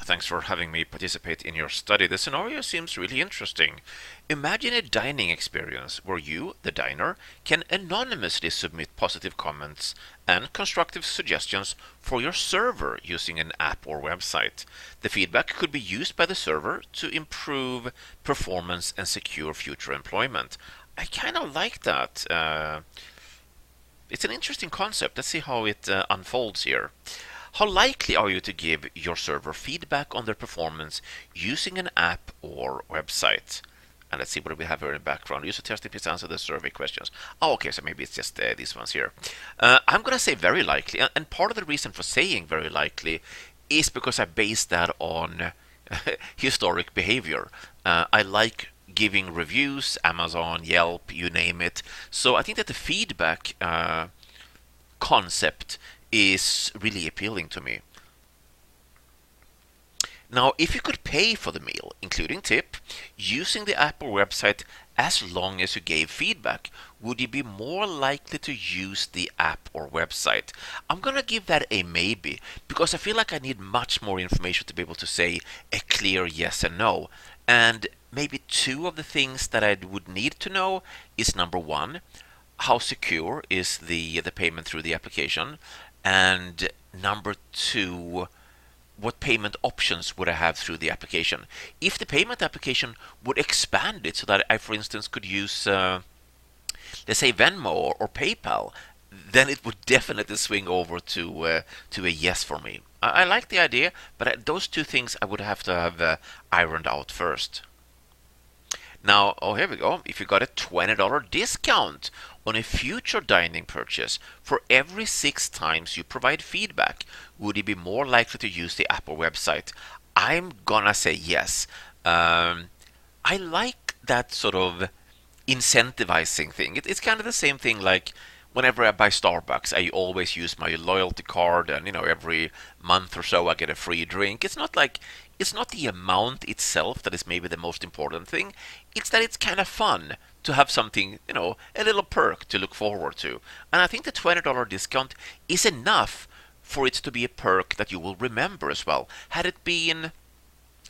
Thanks for having me participate in your study. The scenario seems really interesting. Imagine a dining experience where you, the diner, can anonymously submit positive comments and constructive suggestions for your server using an app or website. The feedback could be used by the server to improve performance and secure future employment. I kind of like that. It's an interesting concept. Let's see how it unfolds here. How likely are you to give your server feedback on their performance using an app or website? And let's see what we have here in the background. User testing, please answer the survey questions. Oh, okay, so maybe it's just these ones here. I'm going to say very likely, and part of the reason for saying very likely is because I base that on historic behavior. I like giving reviews, Amazon, Yelp, you name it. So I think that the feedback concept is really appealing to me. Now, if you could pay for the meal, including tip, using the app or website as long as you gave feedback, would you be more likely to use the app or website? I'm going to give that a maybe, because I feel like I need much more information to be able to say a clear yes and no. And maybe two of the things that I would need to know is number one, how secure is the payment through the application? And number two, what payment options would I have through the application? If the payment application would expand it so that I, for instance, could use, let's say, Venmo or PayPal, then it would definitely swing over to a yes for me. I like the idea, but those two things I would have to have ironed out first. Now, oh, here we go. If you got a $20 discount on a future dining purchase for every 6 times you provide feedback, would you be more likely to use the app or website? I'm gonna say yes. I like that sort of incentivizing thing. It's kind of the same thing like whenever I buy Starbucks, I always use my loyalty card, and every month or so I get a free drink. It's not the amount itself that is maybe the most important thing. It's that it's kind of fun to have something, a little perk to look forward to. And I think the $20 discount is enough for it to be a perk that you will remember as well. Had it been,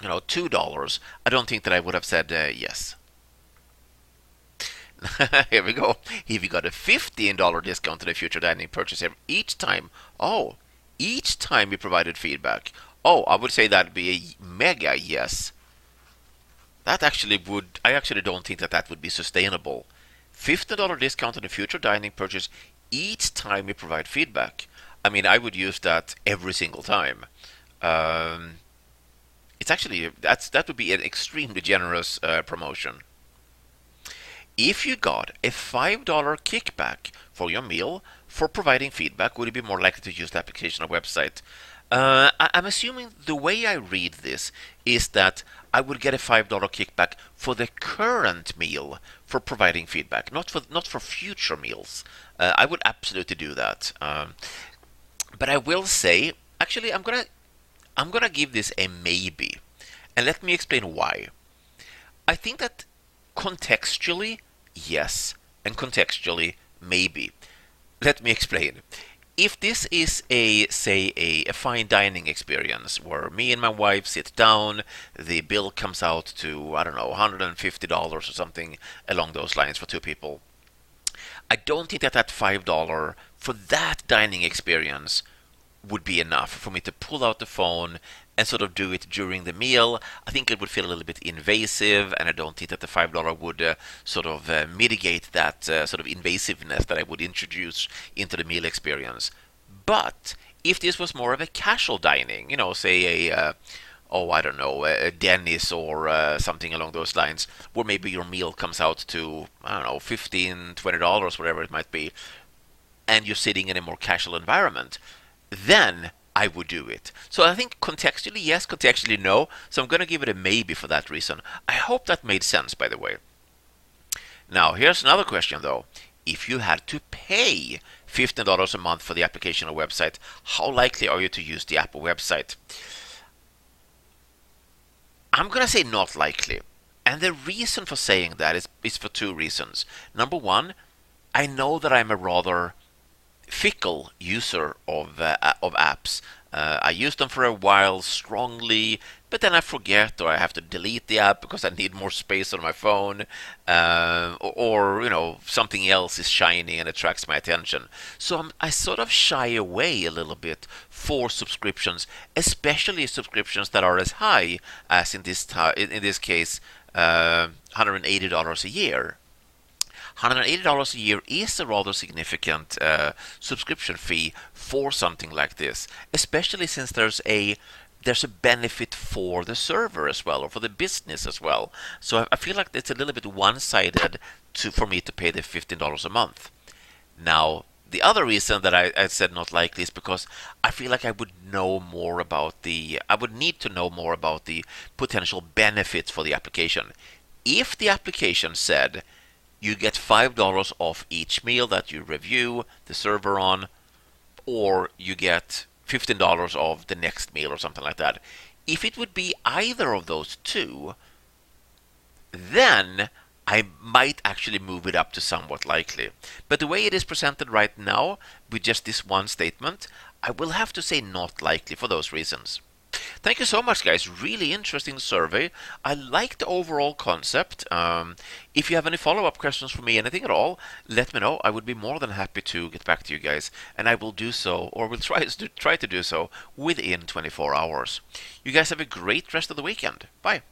$2, I don't think that I would have said yes. Here we go. If you got a $15 discount on a future dining purchase each time you provided feedback. Oh, I would say that'd be a mega yes. I actually don't think that would be sustainable. $15 discount on a future dining purchase each time you provide feedback. I mean, I would use that every single time. It's actually, that would be an extremely generous promotion. If you got a $5 kickback for your meal for providing feedback, would you be more likely to use the application or website? I'm assuming the way I read this is that I would get a $5 kickback for the current meal for providing feedback, not for future meals. I would absolutely do that. But I will say, actually, I'm gonna give this a maybe, and let me explain why. I think that contextually, yes, and contextually, maybe. Let me explain. If this is a fine dining experience where me and my wife sit down, the bill comes out to, I don't know, $150 or something along those lines for 2 people. I don't think that $5 for that dining experience would be enough for me to pull out the phone and sort of do it during the meal. I think it would feel a little bit invasive, and I don't think that the $5 would sort of mitigate that sort of invasiveness that I would introduce into the meal experience. But if this was more of a casual dining, say I don't know, a Denny's or something along those lines, where maybe your meal comes out to, I don't know, $15, $20, whatever it might be, and you're sitting in a more casual environment, then I would do it. So I think contextually yes, contextually no. So I'm going to give it a maybe for that reason. I hope that made sense, by the way. Now, here's another question, though. If you had to pay $15 a month for the application or website, how likely are you to use the app or website? I'm going to say not likely. And the reason for saying that is for 2 reasons. Number one, I know that I'm a rather fickle user of apps. I use them for a while strongly, but then I forget or I have to delete the app because I need more space on my phone, or something else is shiny and attracts my attention. So I sort of shy away a little bit for subscriptions, especially subscriptions that are as high as in this case, $180 a year. $180 a year is a rather significant subscription fee for something like this, especially since there's a benefit for the server as well, or for the business as well. So I feel like it's a little bit one-sided for me to pay the $15 a month. Now, the other reason that I said not likely is because I feel like I would need to know more about the potential benefits for the application. If the application said you get $5 off each meal that you review the server on, or you get $15 off the next meal or something like that. If it would be either of those two, then I might actually move it up to somewhat likely. But the way it is presented right now, with just this one statement, I will have to say not likely for those reasons. Thank you so much, guys. Really interesting survey. I like the overall concept. If you have any follow-up questions for me, anything at all, let me know. I would be more than happy to get back to you guys, and I will do so, or will try to do so within 24 hours. You guys have a great rest of the weekend. Bye.